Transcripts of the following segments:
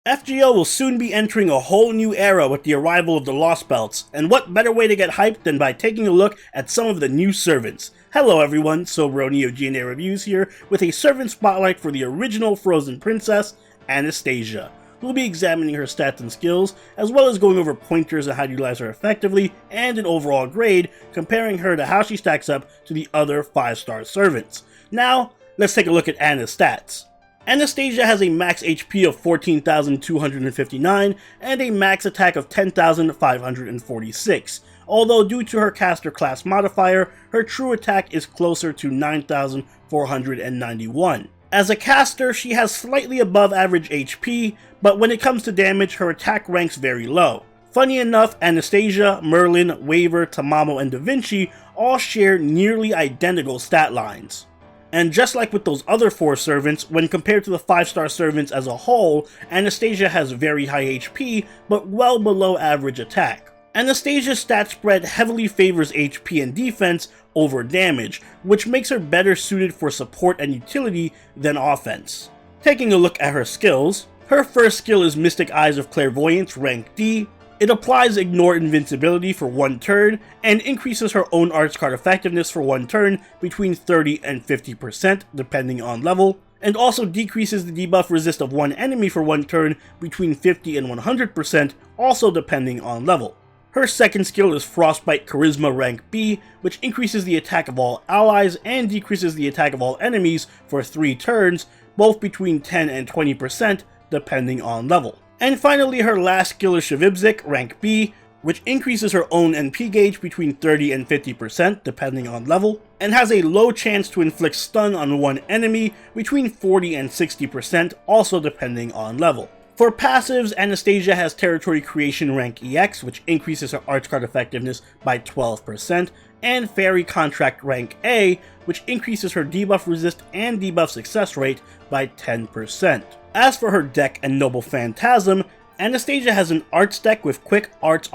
FGO will soon be entering a whole new era with the arrival of the Lost Belts, and what better way to get hyped than by taking a look at some of the new servants. Hello everyone, Sobroneo GNA Reviews here with a servant spotlight for the original Frozen Princess, Anastasia. We'll be examining her stats and skills, as well as going over pointers on how to utilize her effectively, and an overall grade, comparing her to how she stacks up to the other 5-star servants. Now, let's take a look at Ana's stats. Anastasia has a max HP of 14,259 and a max attack of 10,546, although due to her caster class modifier, her true attack is closer to 9,491. As a caster, she has slightly above average HP, but when it comes to damage, her attack ranks very low. Funny enough, Anastasia, Merlin, Waver, Tamamo, and Da Vinci all share nearly identical stat lines. And just like with those other 4 servants, when compared to the 5-star servants as a whole, Anastasia has very high HP, but well below average attack. Anastasia's stat spread heavily favors HP and defense over damage, which makes her better suited for support and utility than offense. Taking a look at her skills, her first skill is Mystic Eyes of Clairvoyance, rank D. It applies Ignore Invincibility for 1 turn, and increases her own arts card effectiveness for 1 turn between 30 and 50% depending on level, and also decreases the debuff resist of 1 enemy for 1 turn between 50 and 100%, also depending on level. Her second skill is Frostbite Charisma rank B, which increases the attack of all allies and decreases the attack of all enemies for 3 turns, both between 10 and 20% depending on level. And finally, her last skill is Shivibzik, rank B, which increases her own NP gauge between 30 and 50% depending on level, and has a low chance to inflict stun on 1 enemy between 40 and 60%, also depending on level. For passives, Anastasia has Territory Creation rank EX, which increases her arts card effectiveness by 12%, and Fairy Contract rank A, which increases her debuff resist and debuff success rate by 10%. As for her deck and Noble Phantasm, Anastasia has an Arts deck with Quick Arts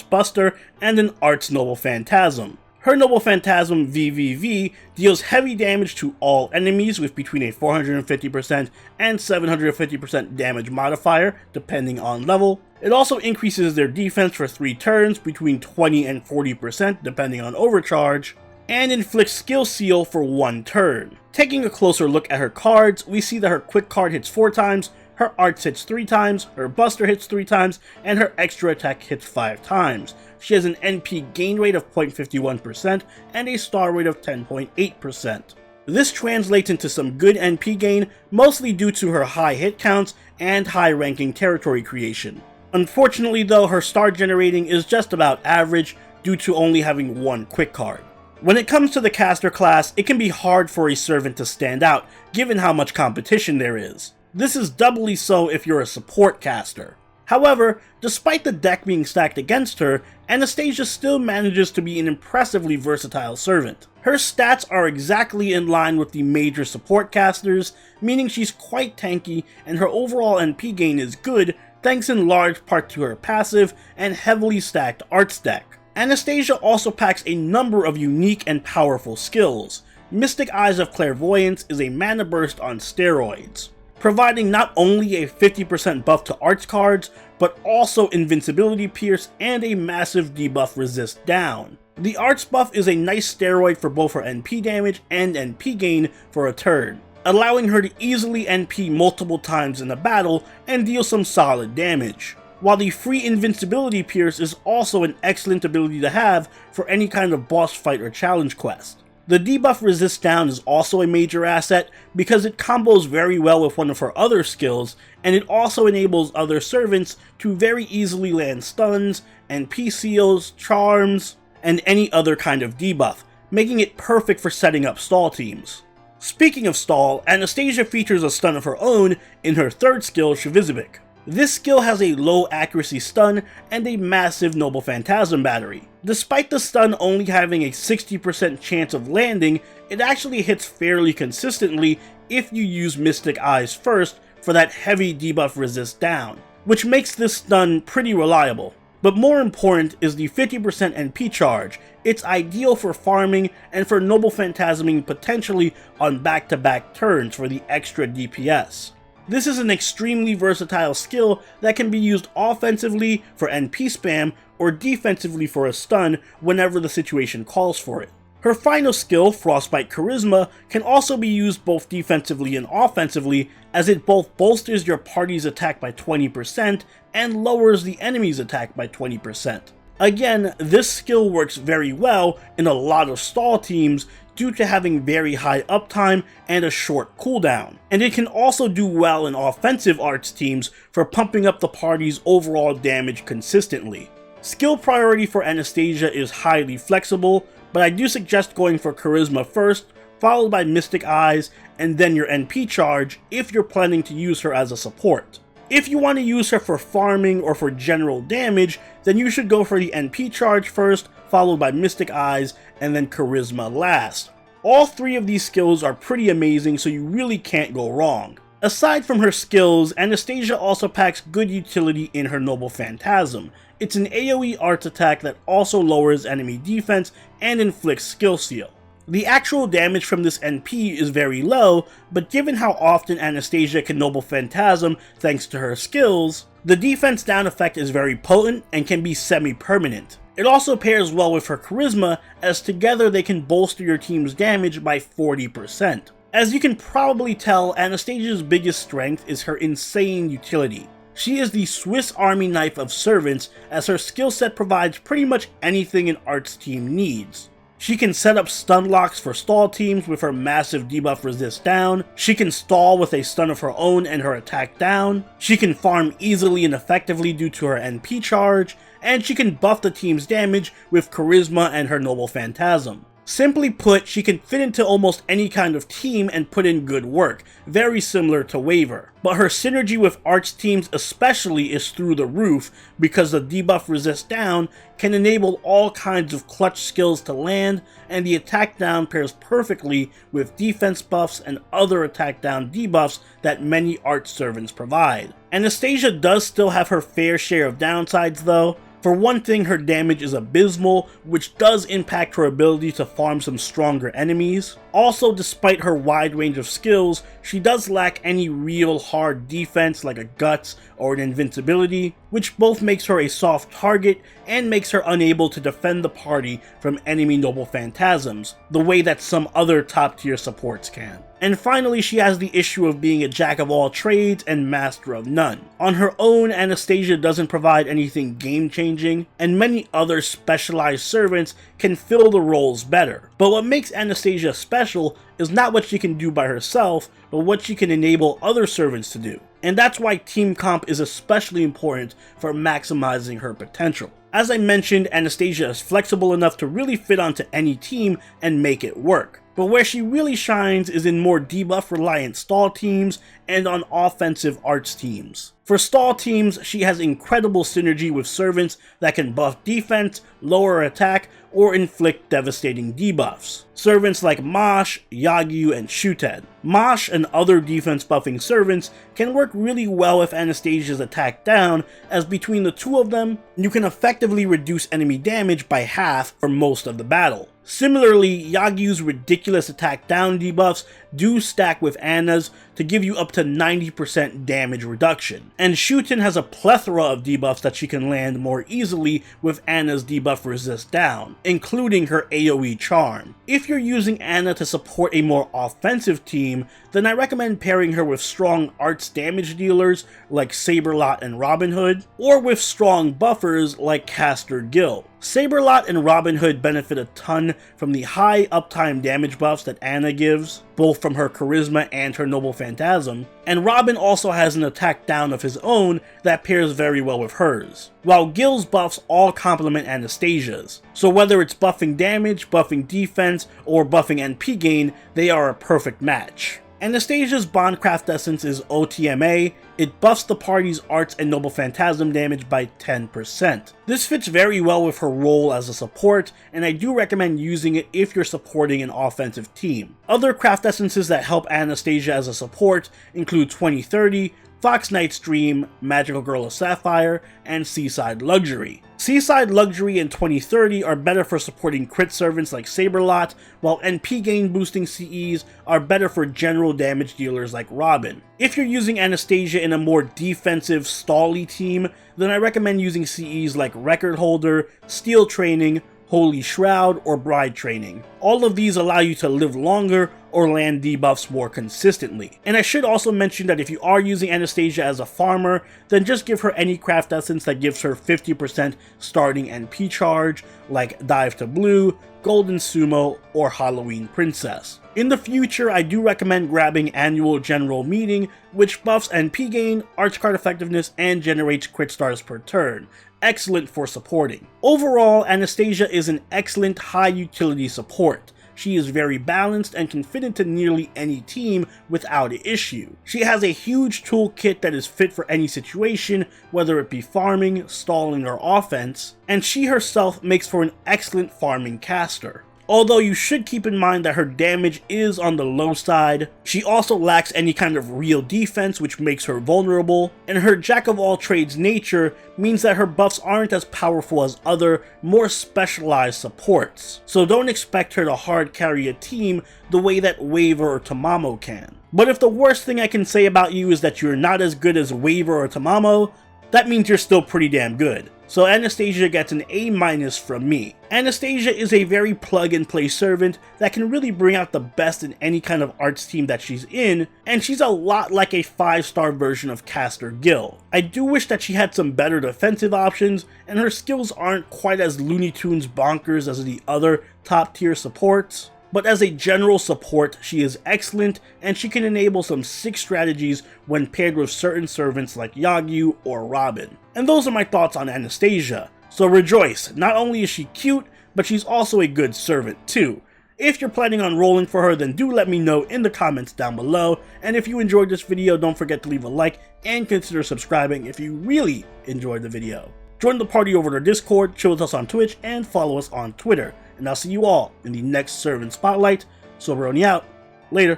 Buster and an Arts Noble Phantasm. Her Noble Phantasm VVV deals heavy damage to all enemies with between a 450% and 750% damage modifier, depending on level. It also increases their defense for 3 turns between 20 and 40%, depending on overcharge, and inflicts Skill Seal for 1 turn. Taking a closer look at her cards, we see that her Quick card hits 4 times, her Arts hits 3 times, her Buster hits 3 times, and her Extra attack hits 5 times. She has an NP gain rate of 0.51% and a star rate of 10.8%. This translates into some good NP gain, mostly due to her high hit counts and high ranking territory creation. Unfortunately though, her star generating is just about average due to only having 1 Quick card. When it comes to the caster class, it can be hard for a servant to stand out, given how much competition there is. This is doubly so if you're a support caster. However, despite the deck being stacked against her, Anastasia still manages to be an impressively versatile servant. Her stats are exactly in line with the major support casters, meaning she's quite tanky and her overall NP gain is good thanks in large part to her passive and heavily stacked arts deck. Anastasia also packs a number of unique and powerful skills. Mystic Eyes of Clairvoyance is a mana burst on steroids, providing not only a 50% buff to arts cards, but also invincibility pierce and a massive debuff resist down. The arts buff is a nice steroid for both her NP damage and NP gain for a turn, allowing her to easily NP multiple times in a battle and deal some solid damage. While the free invincibility pierce is also an excellent ability to have for any kind of boss fight or challenge quest. The debuff resist down is also a major asset because it combos very well with one of her other skills, and it also enables other servants to very easily land stuns, NP seals, charms, and any other kind of debuff, making it perfect for setting up stall teams. Speaking of stall, Anastasia features a stun of her own in her third skill, Shivibzik. This skill has a low accuracy stun and a massive Noble Phantasm battery. Despite the stun only having a 60% chance of landing, it actually hits fairly consistently if you use Mystic Eyes first for that heavy debuff resist down, which makes this stun pretty reliable. But more important is the 50% NP charge. It's ideal for farming and for Noble Phantasming potentially on back-to-back turns for the extra DPS. This is an extremely versatile skill that can be used offensively for NP spam or defensively for a stun whenever the situation calls for it. Her final skill, Frostbite Charisma, can also be used both defensively and offensively, as it both bolsters your party's attack by 20% and lowers the enemy's attack by 20%. Again, this skill works very well in a lot of stall teams due to having very high uptime and a short cooldown, and it can also do well in offensive arts teams for pumping up the party's overall damage consistently. Skill priority for Anastasia is highly flexible, but I do suggest going for Charisma first, followed by Mystic Eyes, and then your NP charge if you're planning to use her as a support. If you want to use her for farming or for general damage, then you should go for the NP charge first, followed by Mystic Eyes, and then Charisma last. All three of these skills are pretty amazing, so you really can't go wrong. Aside from her skills, Anastasia also packs good utility in her Noble Phantasm. It's an AoE arts attack that also lowers enemy defense and inflicts skill seal. The actual damage from this NP is very low, but given how often Anastasia can Noble Phantasm thanks to her skills, the defense down effect is very potent and can be semi-permanent. It also pairs well with her Charisma, as together they can bolster your team's damage by 40%. As you can probably tell, Anastasia's biggest strength is her insane utility. She is the Swiss Army knife of servants, as her skill set provides pretty much anything an arts team needs. She can set up stun locks for stall teams with her massive debuff resist down, she can stall with a stun of her own and her attack down, she can farm easily and effectively due to her NP charge, and she can buff the team's damage with Charisma and her Noble Phantasm. Simply put, she can fit into almost any kind of team and put in good work, very similar to Waver. But her synergy with arts teams especially is through the roof, because the debuff resist down can enable all kinds of clutch skills to land, and the attack down pairs perfectly with defense buffs and other attack down debuffs that many art servants provide. Anastasia does still have her fair share of downsides though. For one thing, her damage is abysmal, which does impact her ability to farm some stronger enemies. Also, despite her wide range of skills, she does lack any real hard defense like a Guts or an Invincibility, which both makes her a soft target and makes her unable to defend the party from enemy Noble Phantasms, the way that some other top tier supports can. And finally, she has the issue of being a jack of all trades and master of none. On her own, Anastasia doesn't provide anything game-changing, and many other specialized servants can fill the roles better. But what makes Anastasia special is not what she can do by herself, but what she can enable other servants to do. And that's why team comp is especially important for maximizing her potential. As I mentioned, Anastasia is flexible enough to really fit onto any team and make it work. But where she really shines is in more debuff-reliant stall teams and on offensive arts teams. For stall teams, she has incredible synergy with servants that can buff defense, lower attack, or inflict devastating debuffs. Servants like Mosh, Yagyu, and Shuten. Mosh and other defense buffing servants can work really well with Anastasia's attack down, as between the two of them, you can effectively reduce enemy damage by half for most of the battle. Similarly, Yagyu's ridiculous attack down debuffs do stack with Ana's to give you up to 90% damage reduction. And Shuten has a plethora of debuffs that she can land more easily with Ana's debuff resist down, including her AoE charm. If you're using Ana to support a more offensive team, then I recommend pairing her with strong arts damage dealers like Saberlot and Robin Hood, or with strong buffers like Caster Gil. Saberlot and Robin Hood benefit a ton from the high uptime damage buffs that Ana gives, both from her Charisma and her Noble Phantasm, and Robin also has an attack down of his own that pairs very well with hers, while Gil's buffs all complement Anastasia's. So whether it's buffing damage, buffing defense, or buffing NP gain, they are a perfect match. Anastasia's Bondcraft Essence is OTMA. It buffs the party's arts and Noble Phantasm damage by 10%. This fits very well with her role as a support, and I do recommend using it if you're supporting an offensive team. Other craft essences that help Anastasia as a support include 2030, Fox Knight's Dream, Magical Girl of Sapphire, and Seaside Luxury. Seaside Luxury and 2030 are better for supporting crit servants like Saberlot, while NP gain boosting CEs are better for general damage dealers like Robin. If you're using Anastasia in a more defensive, stally team, then I recommend using CEs like Record Holder, Steel Training, Holy Shroud, or Bride Training. All of these allow you to live longer or land debuffs more consistently. And I should also mention that if you are using Anastasia as a farmer, then just give her any craft essence that gives her 50% starting NP charge, like Dive to Blue, Golden Sumo, or Halloween Princess. In the future, I do recommend grabbing Annual General Meeting, which buffs NP gain, arch card effectiveness, and generates crit stars per turn. Excellent for supporting. Overall, Anastasia is an excellent high utility support. She is very balanced and can fit into nearly any team without issue. She has a huge toolkit that is fit for any situation, whether it be farming, stalling, or offense, and she herself makes for an excellent farming caster. Although you should keep in mind that her damage is on the low side, she also lacks any kind of real defense, which makes her vulnerable, and her jack-of-all-trades nature means that her buffs aren't as powerful as other, more specialized supports. So don't expect her to hard carry a team the way that Waver or Tamamo can. But if the worst thing I can say about you is that you're not as good as Waver or Tamamo, that means you're still pretty damn good. So Anastasia gets an A- from me. Anastasia is a very plug-and-play servant that can really bring out the best in any kind of arts team that she's in, and she's a lot like a 5-star version of Caster Gil. I do wish that she had some better defensive options, and her skills aren't quite as Looney Tunes bonkers as the other top-tier supports. But as a general support, she is excellent, and she can enable some sick strategies when paired with certain servants like Yagyu or Robin. And those are my thoughts on Anastasia. So rejoice, not only is she cute, but she's also a good servant too. If you're planning on rolling for her, then do let me know in the comments down below, and if you enjoyed this video, don't forget to leave a like and consider subscribing if you really enjoyed the video. Join the party over to our Discord, chill with us on Twitch, and follow us on Twitter. And I'll see you all in the next Servant Spotlight. Soberoni out. Later.